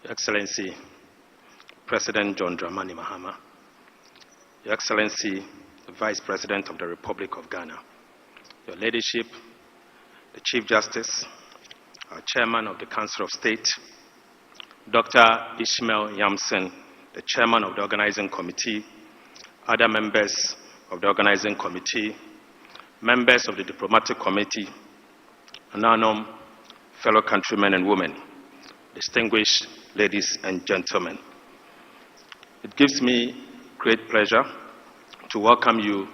Your Excellency, President John Dramani Mahama, Your Excellency, the Vice President of the Republic of Ghana, Your Ladyship, the Chief Justice, our Chairman of the Council of State, Dr. Ishmael Yamson, the Chairman of the Organizing Committee, other members of the Organizing Committee, members of the Diplomatic Committee, and our fellow countrymen and women, distinguished ladies and gentlemen. It gives me great pleasure to welcome you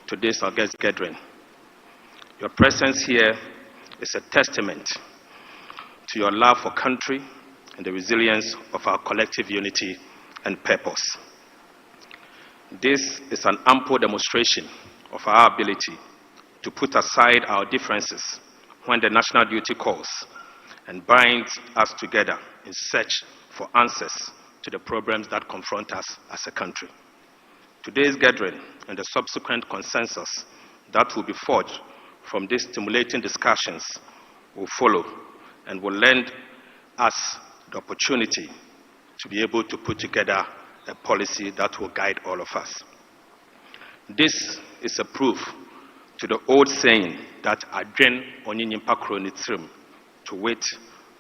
to this august gathering. Your presence here is a testament to your love for country and the resilience of our collective unity and purpose. This is an ample demonstration of our ability to put aside our differences when the national duty calls and binds us together in search for answers to the problems that confront us as a country. Today's gathering and the subsequent consensus that will be forged from these stimulating discussions will follow and will lend us the opportunity to be able to put together a policy that will guide all of us. This is a proof to the old saying that adwen onyinimpa kronitrim, to wit,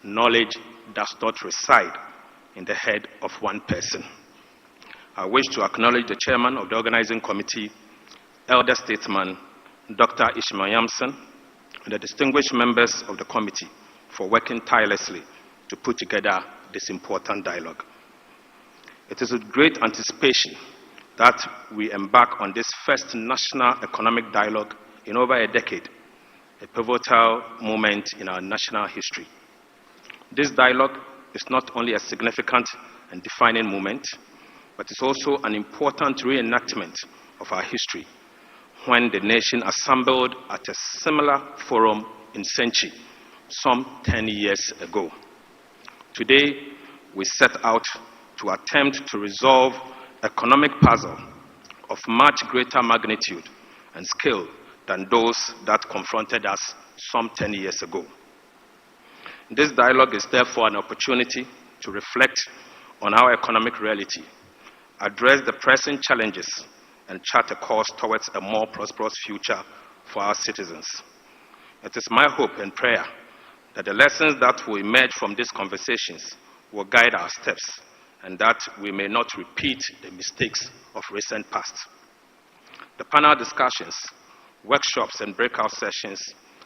knowledge does not reside in the head of one person. I wish to acknowledge the Chairman of the Organizing Committee, Elder Statesman Dr. Ishmael Yamson, and the distinguished members of the committee for working tirelessly to put together this important dialogue. It is with great anticipation that we embark on this first national economic dialogue in over a decade, a pivotal moment in our national history. This dialogue is not only a significant and defining moment, but it's also an important reenactment of our history when the nation assembled at a similar forum in Senchi some 10 years ago. Today, we set out to attempt to resolve economic puzzle of much greater magnitude and scale than those that confronted us some 10 years ago. This dialogue is therefore an opportunity to reflect on our economic reality, address the pressing challenges, and chart a course towards a more prosperous future for our citizens. It is my hope and prayer that the lessons that will emerge from these conversations will guide our steps and that we may not repeat the mistakes of recent past. The panel discussions, workshops, and breakout sessions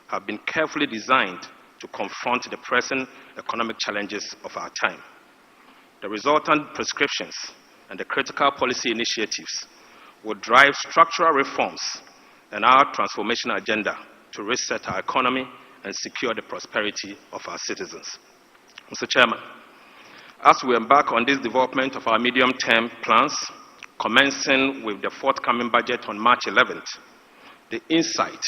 have been carefully designed to confront the pressing economic challenges of our time. The resultant prescriptions and the critical policy initiatives will drive structural reforms and our transformation agenda to reset our economy and secure the prosperity of our citizens. Mr. Chairman, as we embark on this development of our medium-term plans, commencing with the forthcoming budget on March 11th, the insight,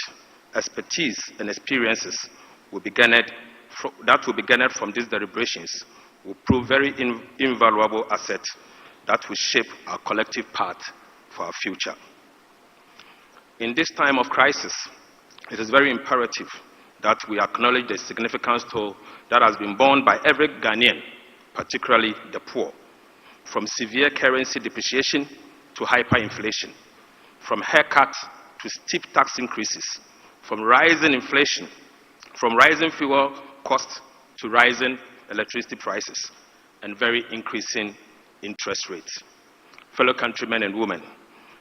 expertise, and experiences that will be garnered from these deliberations will prove very invaluable assets that will shape our collective path for our future. In this time of crisis, it is very imperative that we acknowledge the significant toll that has been borne by every Ghanaian, particularly the poor, from severe currency depreciation to hyperinflation, from haircuts to steep tax increases, from rising inflation, from rising fuel costs to rising electricity prices, and very increasing interest rates. Fellow countrymen and women,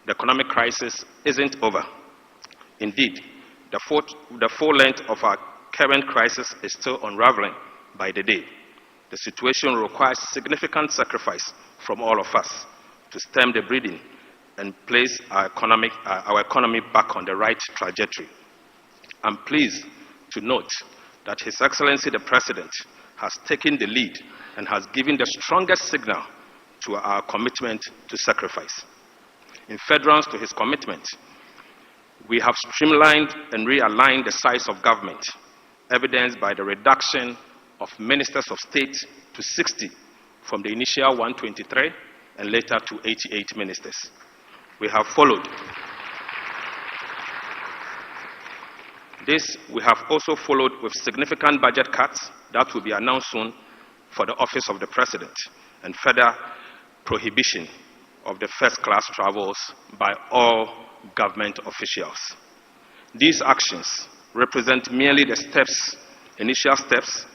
the economic crisis isn't over. Indeed, the full length of our current crisis is still unraveling by the day. The situation requires significant sacrifice from all of us to stem the bleeding and place our economy back on the right trajectory. I'm pleased to note that His Excellency the President has taken the lead and has given the strongest signal to our commitment to sacrifice. In furtherance to his commitment, we have streamlined and realigned the size of government, evidenced by the reduction of ministers of state to 60 from the initial 123 and later to 88 ministers. We have followed. We have also followed with significant budget cuts that will be announced soon for the office of the President and further prohibition of the first-class travels by all government officials. These actions represent merely the initial steps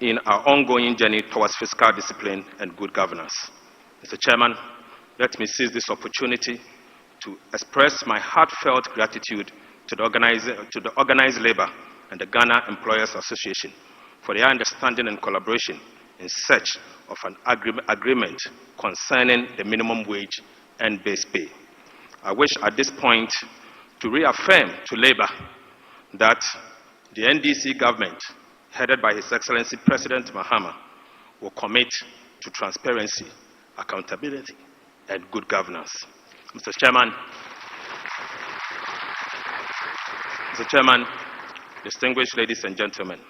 in our ongoing journey towards fiscal discipline and good governance. Mr. Chairman, let me seize this opportunity to express my heartfelt gratitude to the organized labor and the Ghana Employers Association for their understanding and collaboration in search of an agreement concerning the minimum wage and base pay. I wish at this point to reaffirm to labor that the NDC government, headed by His Excellency President Mahama, will commit to transparency, accountability, and good governance. Mr. Chairman, distinguished ladies and gentlemen,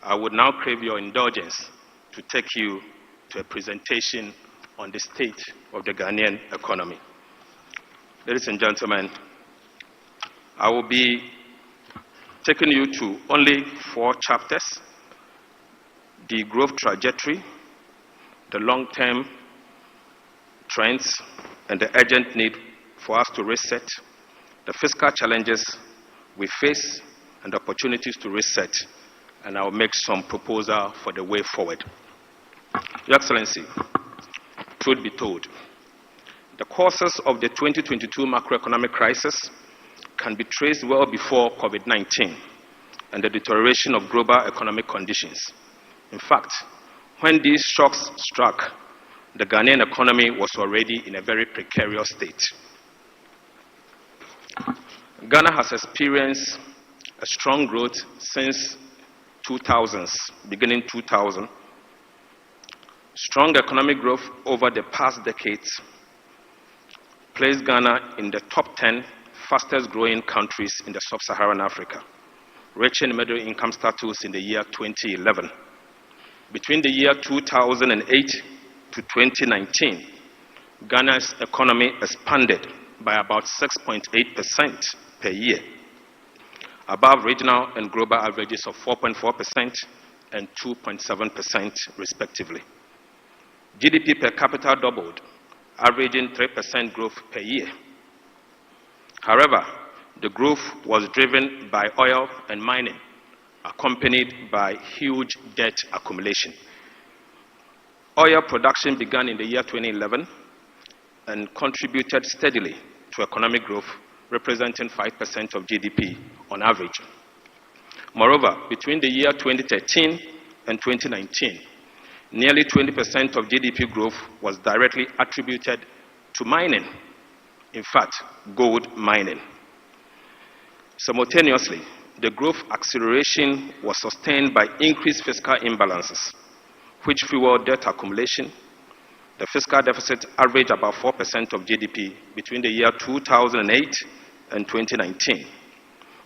I would now crave your indulgence to take you to a presentation on the state of the Ghanaian economy. Ladies and gentlemen, I will be taking you to only 4 chapters: the growth trajectory, the long-term trends, and the urgent need for us to reset, the fiscal challenges we face, and opportunities to reset, and I will make some proposal for the way forward. Your Excellency, truth be told, the causes of the 2022 macroeconomic crisis can be traced well before COVID-19 and the deterioration of global economic conditions. In fact, when these shocks struck, the Ghanaian economy was already in a very precarious state. Ghana has experienced a strong growth since 2000s, beginning 2000. Strong economic growth over the past decades placed Ghana in the top 10 fastest growing countries in the sub-Saharan Africa, reaching middle income status in the year 2011. Between the year 2008 to 2019, Ghana's economy expanded by about 6.8% per year, above regional and global averages of 4.4% and 2.7% respectively. GDP per capita doubled, averaging 3% growth per year. However, the growth was driven by oil and mining, accompanied by huge debt accumulation. Oil production began in the year 2011 and contributed steadily to economic growth, representing 5% of GDP on average. Moreover, between the year 2013 and 2019, nearly 20% of GDP growth was directly attributed to mining, in fact, gold mining. Simultaneously, the growth acceleration was sustained by increased fiscal imbalances, which fueled debt accumulation. The fiscal deficit averaged about 4% of GDP between the year 2008 and 2019,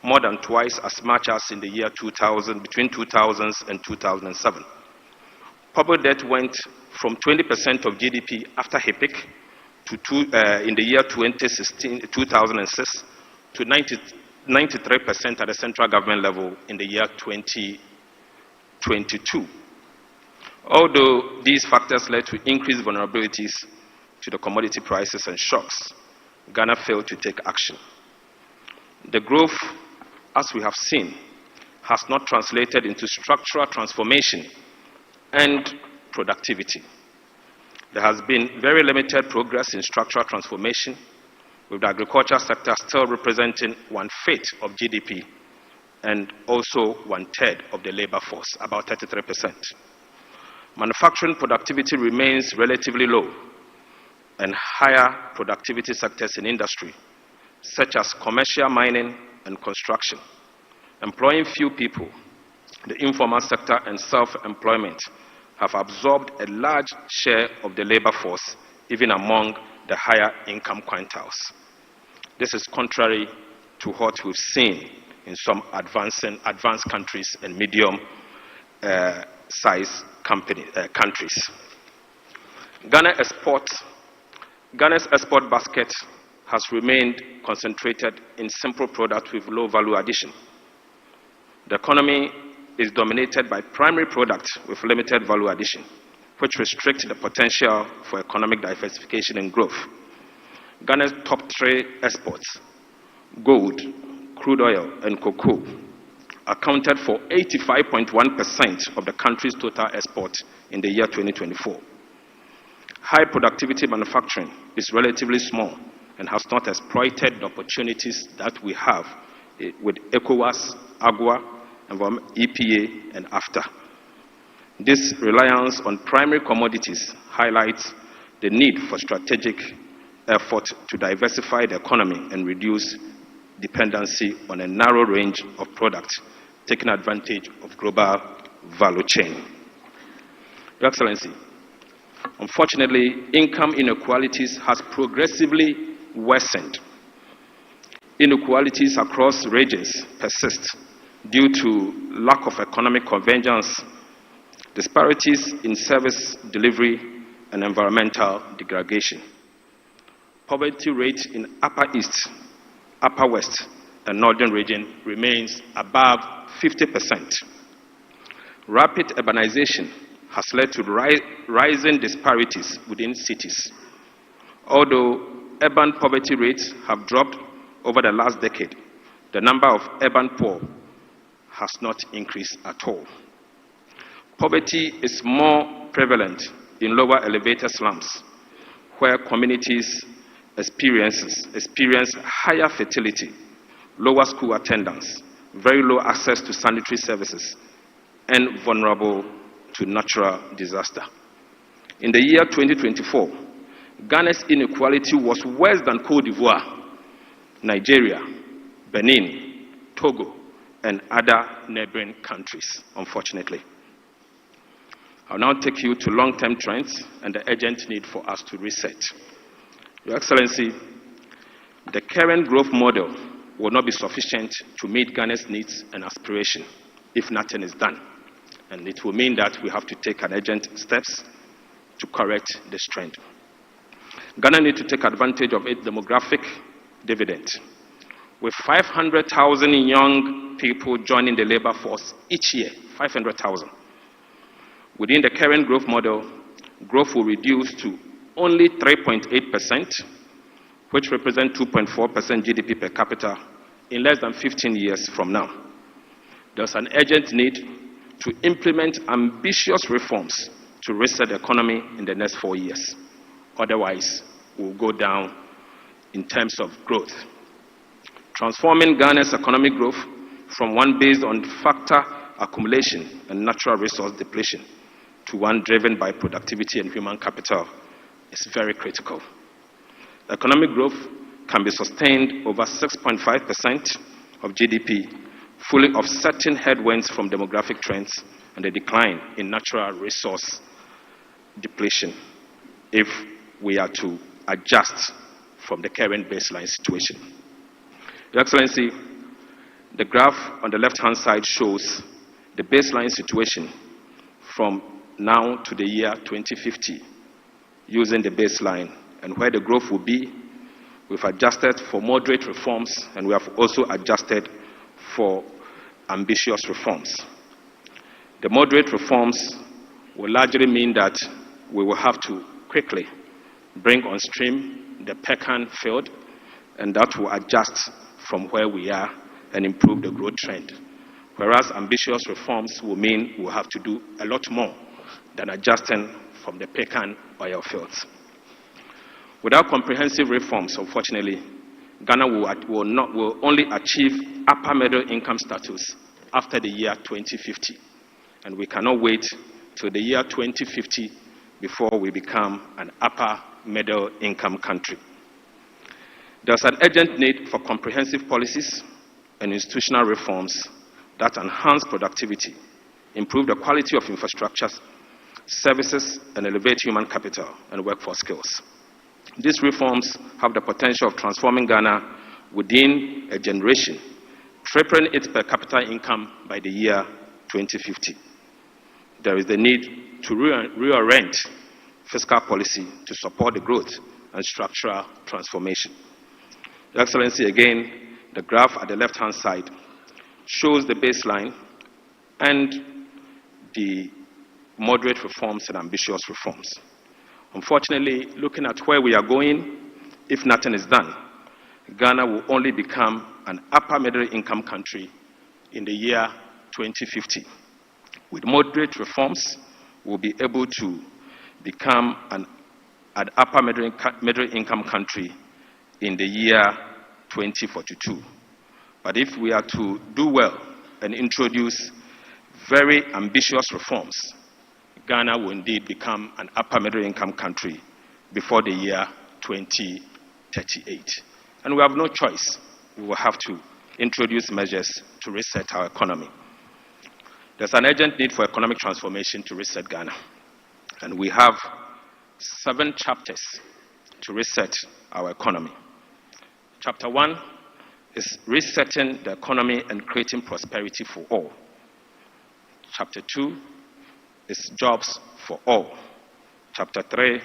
more than twice as much as in the year 2000, between 2000 and 2007. Public debt went from 20% of GDP after a peak in the year 2006 to 93% at the central government level in the year 2022. Although these factors led to increased vulnerabilities to the commodity prices and shocks, Ghana failed to take action. The growth, as we have seen, has not translated into structural transformation and productivity. There has been very limited progress in structural transformation, with the agriculture sector still representing 1/5 of GDP and also 1/3 of the labor force, about 33%. Manufacturing productivity remains relatively low, and higher productivity sectors in industry, such as commercial mining and construction, employing few people, the informal sector and self-employment have absorbed a large share of the labor force, even among the higher income quintiles. This is contrary to what we've seen in some advanced countries and medium-sized countries. Ghana's export basket has remained concentrated in simple products with low value addition. The economy is dominated by primary products with limited value addition, which restrict the potential for economic diversification and growth. Ghana's top 3 exports, gold, crude oil, and cocoa, accounted for 85.1% of the country's total export in the year 2024. High productivity manufacturing is relatively small and has not exploited the opportunities that we have with ECOWAS, AGWA, EPA, and AFTA. This reliance on primary commodities highlights the need for strategic effort to diversify the economy and reduce dependency on a narrow range of products, taking advantage of global value chain. Your Excellency, unfortunately, income inequalities has progressively worsened. Inequalities across regions persist due to lack of economic convergence, disparities in service delivery, and environmental degradation. Poverty rate in Upper East, Upper West, and Northern region remains above 50%. Rapid urbanization has led to rising disparities within cities. Although urban poverty rates have dropped over the last decade, the number of urban poor has not increased at all. Poverty is more prevalent in lower elevated slums, where communities experience higher fertility, lower school attendance, very low access to sanitary services, and vulnerable to natural disaster. In the year 2024, Ghana's inequality was worse than Côte d'Ivoire, Nigeria, Benin, Togo, and other neighboring countries, unfortunately. I'll now take you to long-term trends and the urgent need for us to reset. Your Excellency, the current growth model will not be sufficient to meet Ghana's needs and aspirations if nothing is done. And it will mean that we have to take urgent steps to correct this trend. Ghana needs to take advantage of its demographic dividend. With 500,000 young people joining the labor force each year, 500,000. Within the current growth model, growth will reduce to only 3.8%, which represents 2.4% GDP per capita in less than 15 years from now. There's an urgent need to implement ambitious reforms to reset the economy in the next 4 years. Otherwise, we'll go down in terms of growth. Transforming Ghana's economic growth from one based on factor accumulation and natural resource depletion to one driven by productivity and human capital is very critical. Economic growth can be sustained over 6.5% of GDP, fully offsetting headwinds from demographic trends and the decline in natural resource depletion if we are to adjust from the current baseline situation. Your Excellency, the graph on the left-hand side shows the baseline situation from now to the year 2050 using the baseline and where the growth will be. We've adjusted for moderate reforms and we have also adjusted for ambitious reforms. The moderate reforms will largely mean that we will have to quickly bring on stream the Pecan field, and that will adjust from where we are and improve the growth trend. Whereas ambitious reforms will mean we'll have to do a lot more than adjusting from the Pecan oil fields. Without comprehensive reforms, unfortunately, Ghana will only achieve upper middle income status after the year 2050. And we cannot wait till the year 2050 before we become an upper middle income country. There's an urgent need for comprehensive policies and institutional reforms that enhance productivity, improve the quality of infrastructures, services, and elevate human capital and workforce skills. These reforms have the potential of transforming Ghana within a generation, tripling its per capita income by the year 2050. There is the need to reorient fiscal policy to support the growth and structural transformation. Your Excellency, again, the graph at the left-hand side shows the baseline and the moderate reforms and ambitious reforms. Unfortunately, looking at where we are going, if nothing is done, Ghana will only become an upper middle income country in the year 2050. With moderate reforms, we'll be able to become an upper middle income country in the year 2042. But if we are to do well and introduce very ambitious reforms, Ghana will indeed become an upper middle income country before the year 2038. And we have no choice. We will have to introduce measures to reset our economy. There's an urgent need for economic transformation to reset Ghana. And we have 7 chapters to reset our economy. Chapter 1 is resetting the economy and creating prosperity for all. Chapter 2 is jobs for all. Chapter 3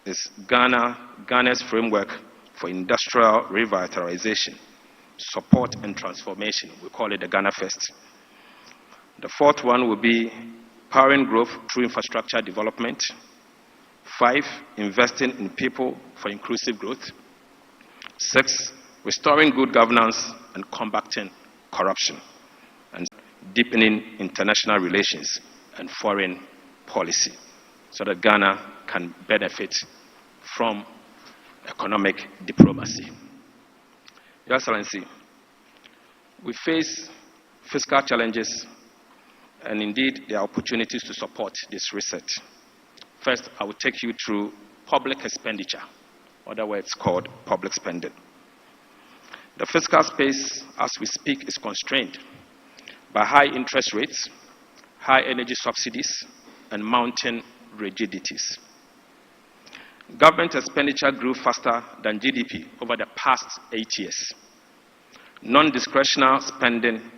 is Ghana's framework for industrial revitalization, support and transformation. We call it the Ghana First. The 4th one will be powering growth through infrastructure development. 5, investing in people for inclusive growth. 6, restoring good governance and combating corruption, and deepening international relations and foreign policy so that Ghana can benefit from economic diplomacy. Your Excellency, we face fiscal challenges, and indeed there are opportunities to support this reset. First, I will take you through public expenditure, other words called public spending. The fiscal space, as we speak, is constrained by high interest rates, high energy subsidies, and mounting rigidities. Government expenditure grew faster than GDP over the past 8 years. Non-discretionary spending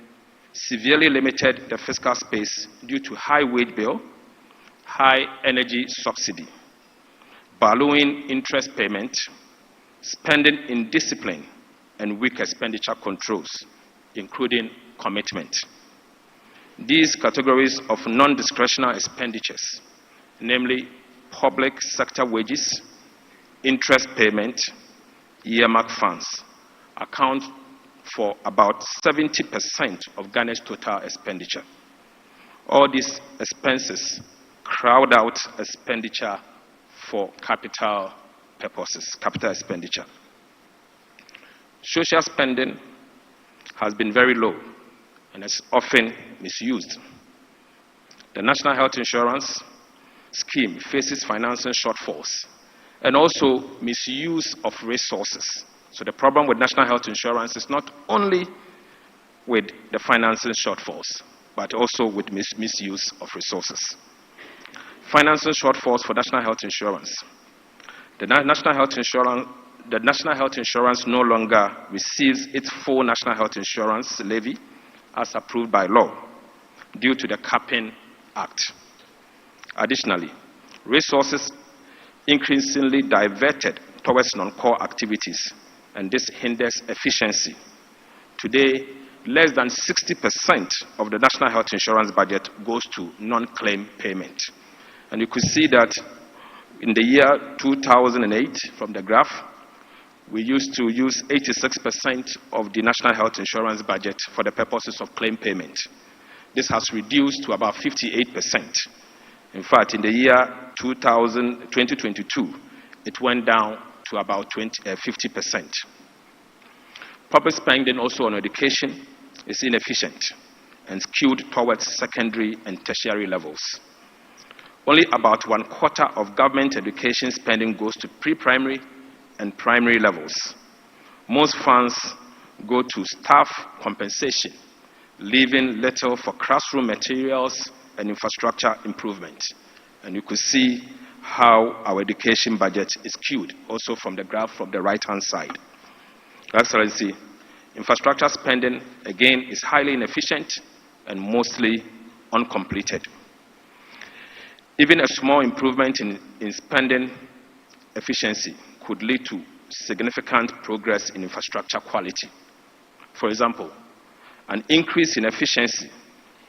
severely limited the fiscal space due to high wage bill, high energy subsidy, ballooning interest payment, spending indiscipline, and weak expenditure controls, including commitment. These categories of non-discretionary expenditures, namely public sector wages, interest payment, earmark funds, account for about 70% of Ghana's total expenditure. All these expenses crowd out expenditure for capital purposes, capital expenditure. Social spending has been very low and is often misused. The National Health Insurance Scheme faces financing shortfalls and also misuse of resources. So the problem with National Health Insurance is not only with the financing shortfalls, but also with misuse of resources. Financing shortfalls for National Health Insurance. The National Health Insurance no longer receives its full National Health Insurance levy as approved by law due to the Capping Act. Additionally, resources increasingly diverted towards non-core activities, and this hinders efficiency. Today, less than 60% of the National Health Insurance budget goes to non-claim payment. And you could see that in the year 2008, from the graph, we used to use 86% of the National Health Insurance budget for the purposes of claim payment. This has reduced to about 58%. In fact, in the year 2022, it went down to about 50%. Public spending also on education is inefficient and skewed towards secondary and tertiary levels. Only about 1/4 of government education spending goes to pre-primary and primary levels. Most funds go to staff compensation, leaving little for classroom materials and infrastructure improvement. And you could see how our education budget is skewed, also from the graph from the right-hand side. Excellency, infrastructure spending, again, is highly inefficient and mostly uncompleted. Even a small improvement in spending efficiency could lead to significant progress in infrastructure quality. For example, an increase in efficiency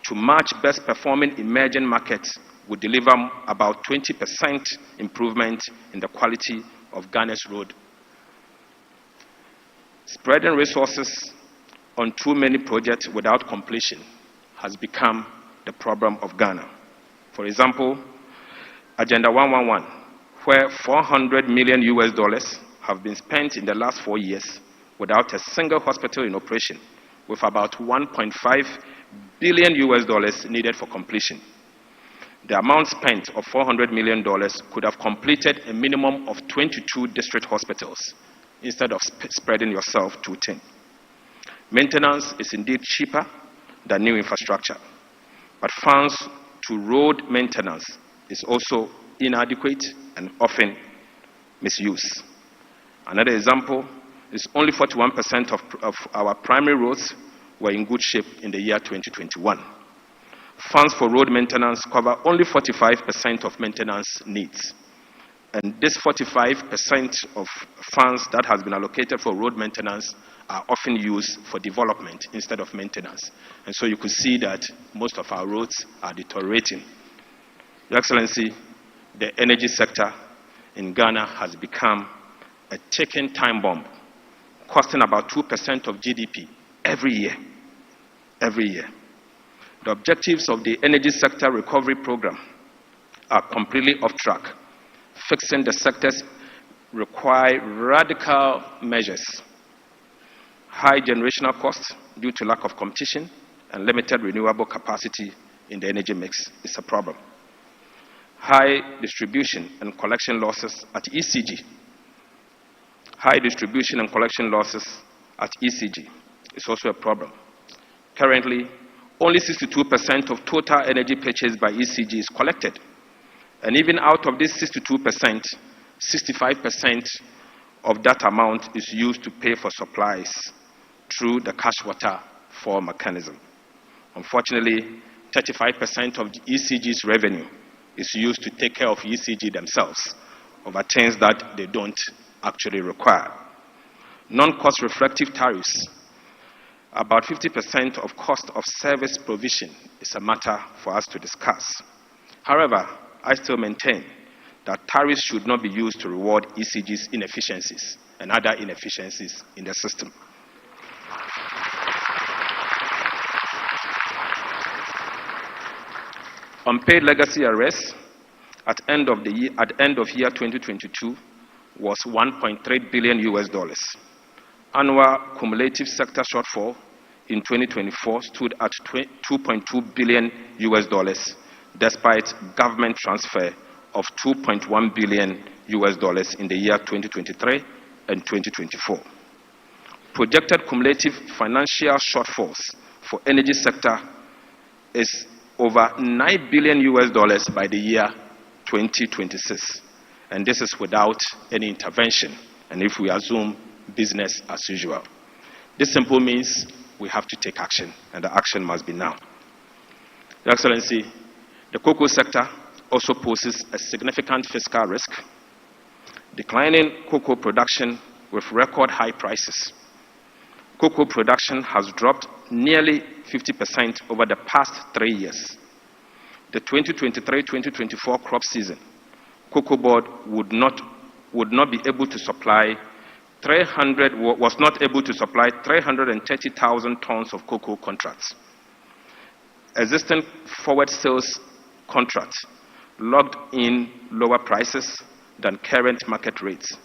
to match best performing emerging markets would deliver about 20% improvement in the quality of Ghana's road. Spreading resources on too many projects without completion has become the problem of Ghana. For example, Agenda 111, where $400 million have been spent in the last 4 years without a single hospital in operation, with about $1.5 billion needed for completion. The amount spent of $400 million could have completed a minimum of 22 district hospitals instead of spreading yourself too thin. Maintenance is indeed cheaper than new infrastructure, but funds to road maintenance is also inadequate and often misused. Another example is only 41% of our primary roads were in good shape in the year 2021. Funds for road maintenance cover only 45% of maintenance needs. And this 45% of funds that has been allocated for road maintenance are often used for development instead of maintenance. And so you could see that most of our roads are deteriorating. Your Excellency, the energy sector in Ghana has become a ticking time bomb, costing about 2% of GDP every year. Every year. The objectives of the energy sector recovery program are completely off track. Fixing the sectors require radical measures. High generational costs due to lack of competition and limited renewable capacity in the energy mix is a problem. High distribution and collection losses at ECG. High distribution and collection losses at ECG is also a problem. Currently, only 62% of total energy purchased by ECG is collected. And even out of this 62%, 65% of that amount is used to pay for supplies through the cash water fall mechanism. Unfortunately, 35% of the ECG's revenue is used to take care of ECG themselves over things that they don't actually require. Non-cost reflective tariffs. About 50% of cost of service provision is a matter for us to discuss. However, I still maintain that tariffs should not be used to reward ECG's inefficiencies and other inefficiencies in the system. Unpaid legacy arrests at end of year 2022 was $1.3 billion. Annual cumulative sector shortfall in 2024 stood at $2.2 billion, despite government transfer of $2.1 billion in the year 2023 and 2024. Projected cumulative financial shortfalls for energy sector is over $9 billion by the year 2026. And this is without any intervention, and if we assume business as usual. This simply means we have to take action, and the action must be now. Your Excellency, the cocoa sector also poses a significant fiscal risk. Declining cocoa production with record high prices. Cocoa production has dropped nearly 50% over the past 3 years. The 2023-2024 crop season, Cocoa Board was not able to supply 330,000 tons of cocoa contracts. Existing forward sales contracts locked in lower prices than current market rates.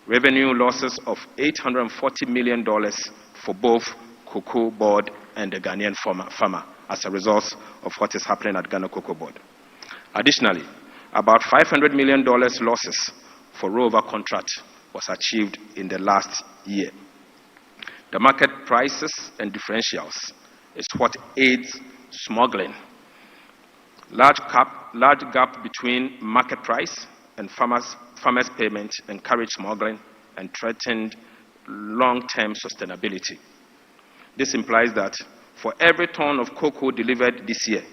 Revenue losses of $840 million for both Cocoa Board and the Ghanaian farmer as a result of what is happening at Ghana Cocoa Board. Additionally, about $500 million losses for rollover contract was achieved in the last year. The market prices and differentials is what aids smuggling. Large gap between market price and farmers' payment encourage smuggling and threatened long-term sustainability. This implies that for every ton of cocoa delivered this year,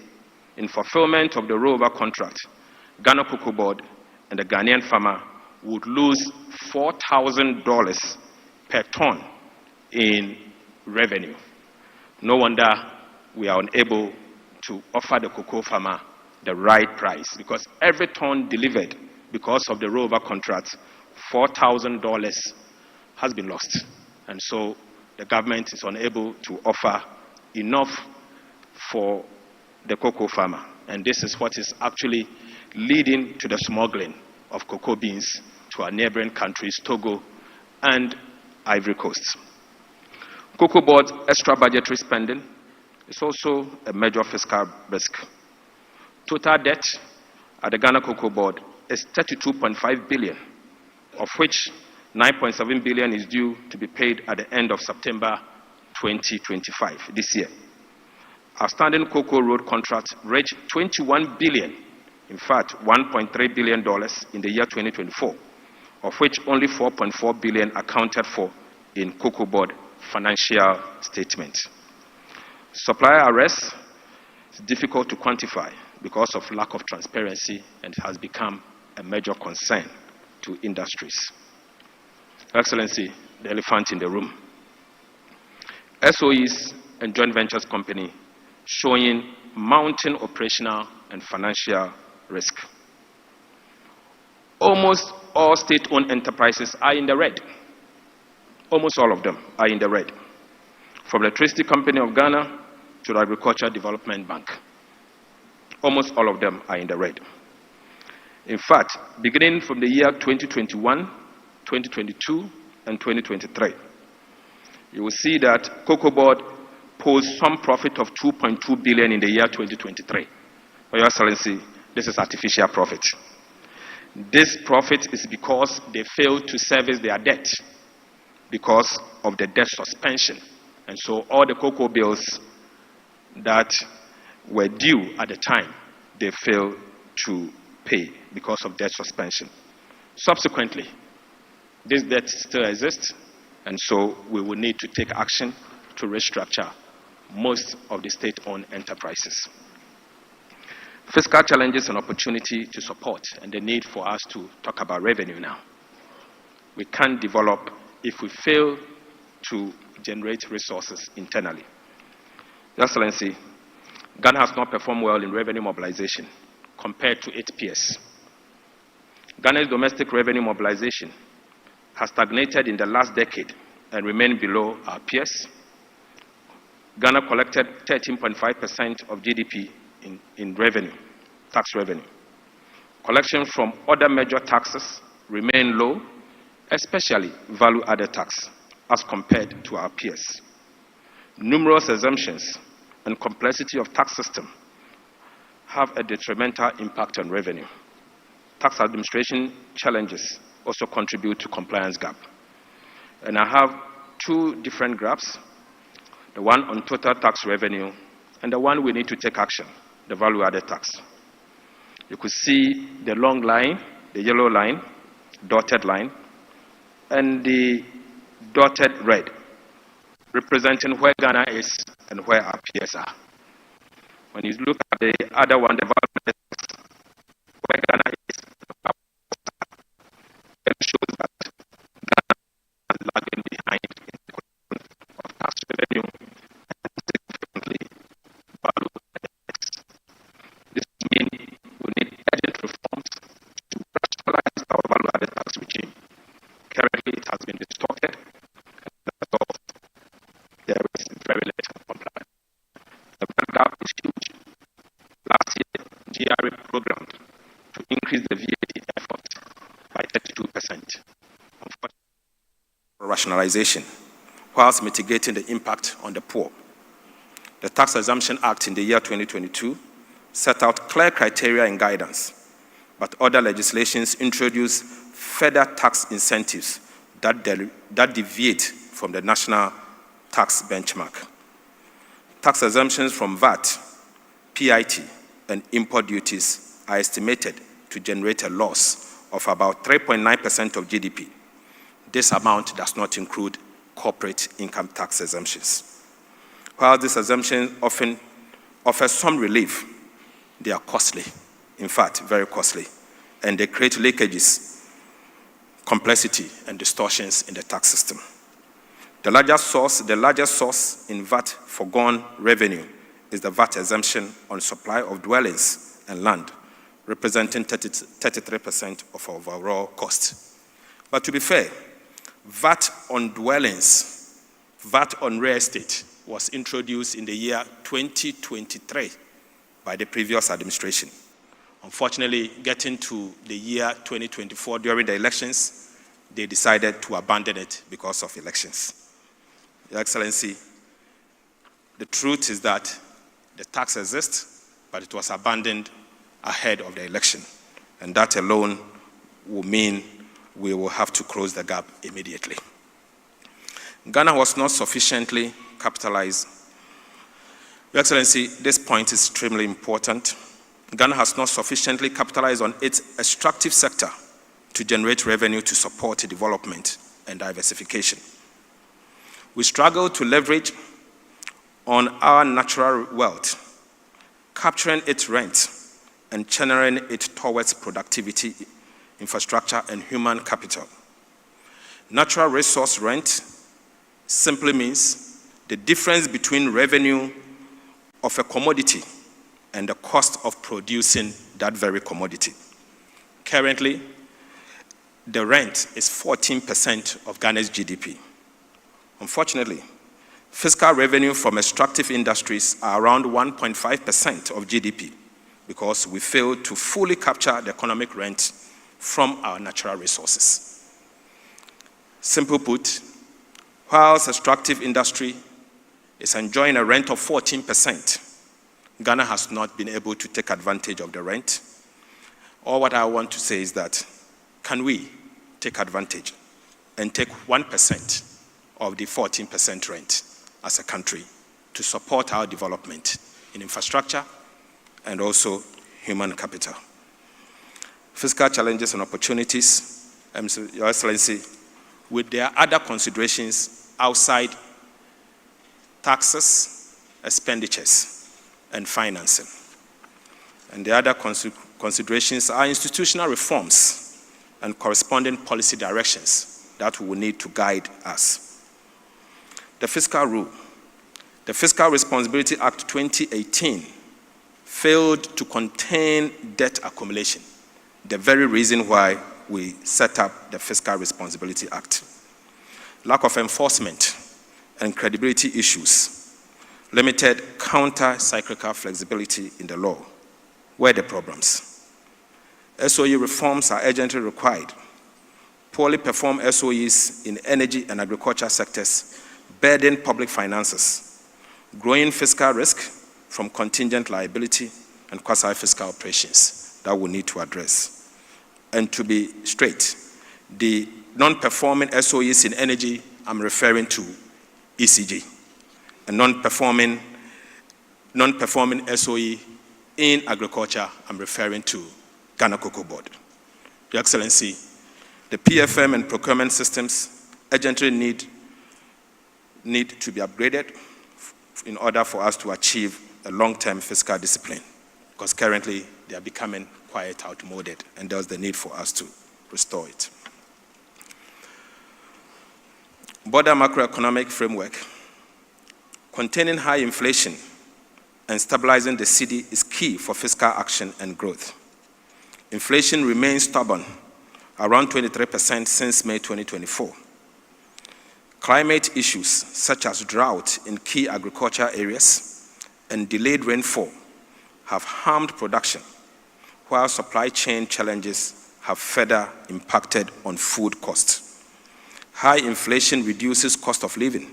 in fulfillment of the rollover contract, Ghana Cocoa Board and the Ghanaian farmer would lose $4,000 per ton in revenue. No wonder we are unable to offer the cocoa farmer the right price, because every ton delivered because of the rollover contract, $4,000 has been lost. And so the government is unable to offer enough for the cocoa farmer. And this is what is actually leading to the smuggling of cocoa beans to our neighboring countries, Togo and Ivory Coast. Cocoa Board's extra budgetary spending is also a major fiscal risk. Total debt at the Ghana Cocoa Board is 32.5 billion, of which 9.7 billion is due to be paid at the end of September 2025, this year. Outstanding cocoa road contracts reached 21 billion, in fact, $1.3 billion in the year 2024, of which only 4.4 billion accounted for in Cocoa Board financial statements. Supplier arrest is difficult to quantify because of lack of transparency and has become a major concern to industries. Excellency, the elephant in the room. SOEs and joint ventures company showing mounting operational and financial risk. Almost all state-owned enterprises are in the red. Almost all of them are in the red. From the Electricity Company of Ghana to the Agricultural Development Bank. Almost all of them are in the red. In fact, beginning from the year 2021, 2022, and 2023, you will see that Cocoa Board posed some profit of 2.2 billion in the year 2023. Your Excellency, this is artificial profit. This profit is because they failed to service their debt because of the debt suspension. And so all the cocoa bills that were due at the time, they failed to pay because of debt suspension. Subsequently, this debt still exists, and so we will need to take action to restructure most of the state-owned enterprises. Fiscal challenges and opportunity to support, and the need for us to talk about revenue now. We can't develop if we fail to generate resources internally. Your Excellency, Ghana has not performed well in revenue mobilization compared to its peers. Ghana's domestic revenue mobilization has stagnated in the last decade and remained below our peers. Ghana collected 13.5% of GDP in revenue, tax revenue. Collection from other major taxes remain low, especially value-added tax, as compared to our peers. Numerous exemptions and complexity of tax system have a detrimental impact on revenue. Tax administration challenges also contribute to compliance gap. And I have two different graphs, the one on total tax revenue and the one we need to take action, the value-added tax. You could see the long line, the yellow line, dotted line, and the dotted red, representing where Ghana is and where our peers are. When you look at the other one, the value-added tax, where Ghana is, it shows that Ghana is lagging behind in the collection of tax revenue and significantly value-added tax. This means we need urgent reforms to rationalize our value-added tax regime. Currently, it has been distorted, and as a result, there is very little compliance. The value gap is huge. Last year, GRA programmed to increase the VAT effort by 32%. For rationalization, whilst mitigating the impact on the poor. The Tax Exemption Act in the year 2022 set out clear criteria and guidance, but other legislations introduced further tax incentives that deviate from the national tax benchmark. Tax exemptions from VAT, PIT, and import duties are estimated to generate a loss of about 3.9% of GDP. This amount does not include corporate income tax exemptions. While these exemptions often offer some relief, they are costly, in fact, very costly, and they create leakages, complexity, and distortions in the tax system. The largest source in VAT foregone revenue is the VAT exemption on supply of dwellings and land, representing 33% of our overall cost. But to be fair, VAT on dwellings, VAT on real estate was introduced in the year 2023 by the previous administration. Unfortunately, getting to the year 2024 during the elections, they decided to abandon it because of elections. Your Excellency, the truth is that the tax exists, but it was abandoned ahead of the election. And that alone will mean we will have to close the gap immediately. Ghana was not sufficiently capitalized. Your Excellency, this point is extremely important. Ghana has not sufficiently capitalized on its extractive sector to generate revenue to support development and diversification. We struggle to leverage on our natural wealth, capturing its rent and channeling it towards productivity, infrastructure, and human capital. Natural resource rent simply means the difference between revenue of a commodity and the cost of producing that very commodity. Currently, the rent is 14% of Ghana's GDP. Unfortunately, fiscal revenue from extractive industries are around 1.5% of GDP because we failed to fully capture the economic rent from our natural resources. Simply put, whilst extractive industry is enjoying a rent of 14%, Ghana has not been able to take advantage of the rent. All what I want to say is that, can we take advantage and take 1% of the 14% rent as a country to support our development in infrastructure and also human capital? Fiscal challenges and opportunities, Your Excellency, with their other considerations outside taxes, expenditures, and financing. And the other considerations are institutional reforms and corresponding policy directions that we will need to guide us. The fiscal rule. The Fiscal Responsibility Act 2018 failed to contain debt accumulation, the very reason why we set up the Fiscal Responsibility Act. Lack of enforcement and credibility issues, limited counter-cyclical flexibility in the law were the problems. SOE reforms are urgently required. Poorly performed SOEs in energy and agriculture sectors burden public finances. Growing fiscal risk from contingent liability and quasi-fiscal operations that we need to address. And to be straight, the non-performing SOEs in energy, I'm referring to ECG. A non-performing SOE in agriculture, I'm referring to Ghana Cocoa Board. Your Excellency, the PFM and procurement systems urgently need to be upgraded in order for us to achieve a long-term fiscal discipline, because currently they are becoming quite outmoded, and there's the need for us to restore it. Broader macroeconomic framework. Containing high inflation and stabilizing the cedi is key for fiscal action and growth. Inflation remains stubborn, around 23% since May 2024. Climate issues such as drought in key agricultural areas and delayed rainfall have harmed production, while supply chain challenges have further impacted on food costs. High inflation reduces cost of living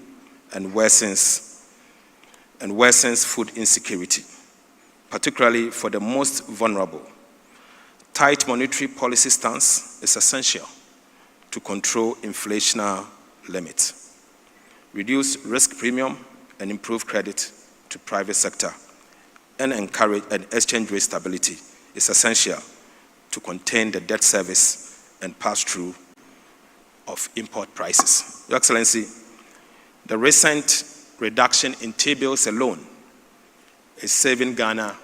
and worsens food insecurity, particularly for the most vulnerable. Tight monetary policy stance is essential to control inflationary limits. Reduce risk premium and improve credit to private sector and encourage exchange rate stability is essential to contain the debt service and pass-through of import prices. Your Excellency, the recent reduction in T-bills alone is saving Ghana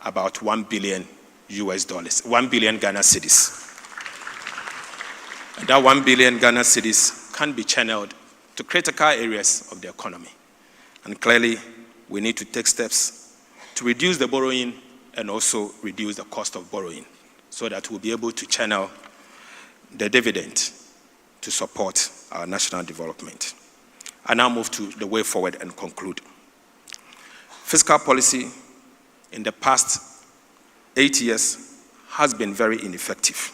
about $1 billion, 1 billion Ghana cedis. And that 1 billion Ghana cedis can be channeled to critical areas of the economy. And clearly, we need to take steps to reduce the borrowing and also reduce the cost of borrowing so that we'll be able to channel the dividend to support our national development. I now move to the way forward and conclude. Fiscal policy in the past 8 years has been very ineffective.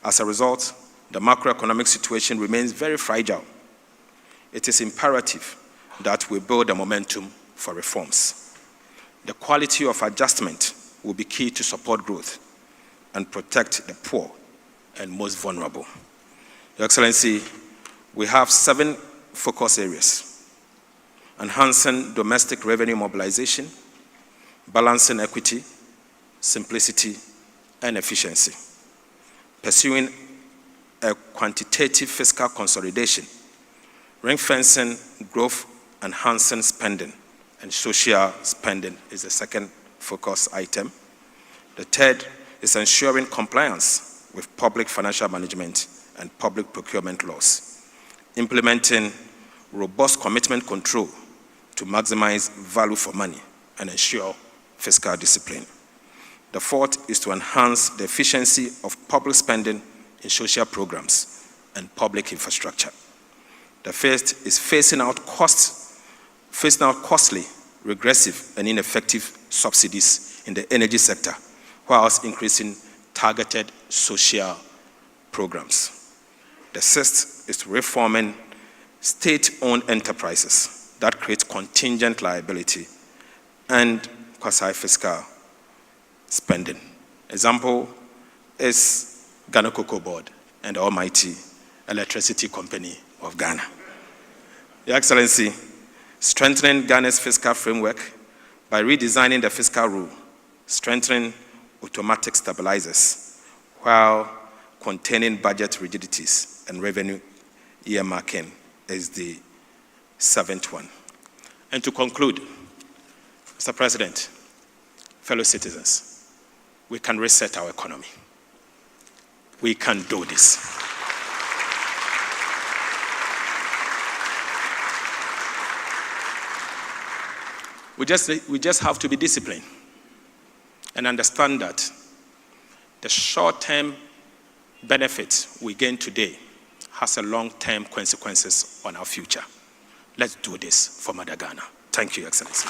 As a result, the macroeconomic situation remains very fragile. It is imperative that we build a momentum for reforms. The quality of adjustment will be key to support growth and protect the poor and most vulnerable. Your Excellency, we have 7 focus areas: enhancing domestic revenue mobilization, balancing equity, simplicity, and efficiency, pursuing a quantitative fiscal consolidation, ring-fencing growth, enhancing spending, and social spending is the second focus item. The third is ensuring compliance with public financial management and public procurement laws, implementing robust commitment control to maximize value for money and ensure fiscal discipline. The fourth is to enhance the efficiency of public spending in social programs and public infrastructure. The fifth is phasing out costly, regressive, and ineffective subsidies in the energy sector, whilst increasing targeted social programs. The sixth is reforming state-owned enterprises that create contingent liability and quasi-fiscal spending. Example is Ghana Cocoa Board and the almighty Electricity Company of Ghana. Your Excellency, strengthening Ghana's fiscal framework by redesigning the fiscal rule, strengthening automatic stabilizers, while containing budget rigidities and revenue earmarking is the seventh one. And to conclude, Mr. President, fellow citizens, we can reset our economy. We can do this. We just have to be disciplined and understand that the short-term benefit we gain today has a long-term consequences on our future. Let's do this for Mother Ghana. Thank you, Excellency.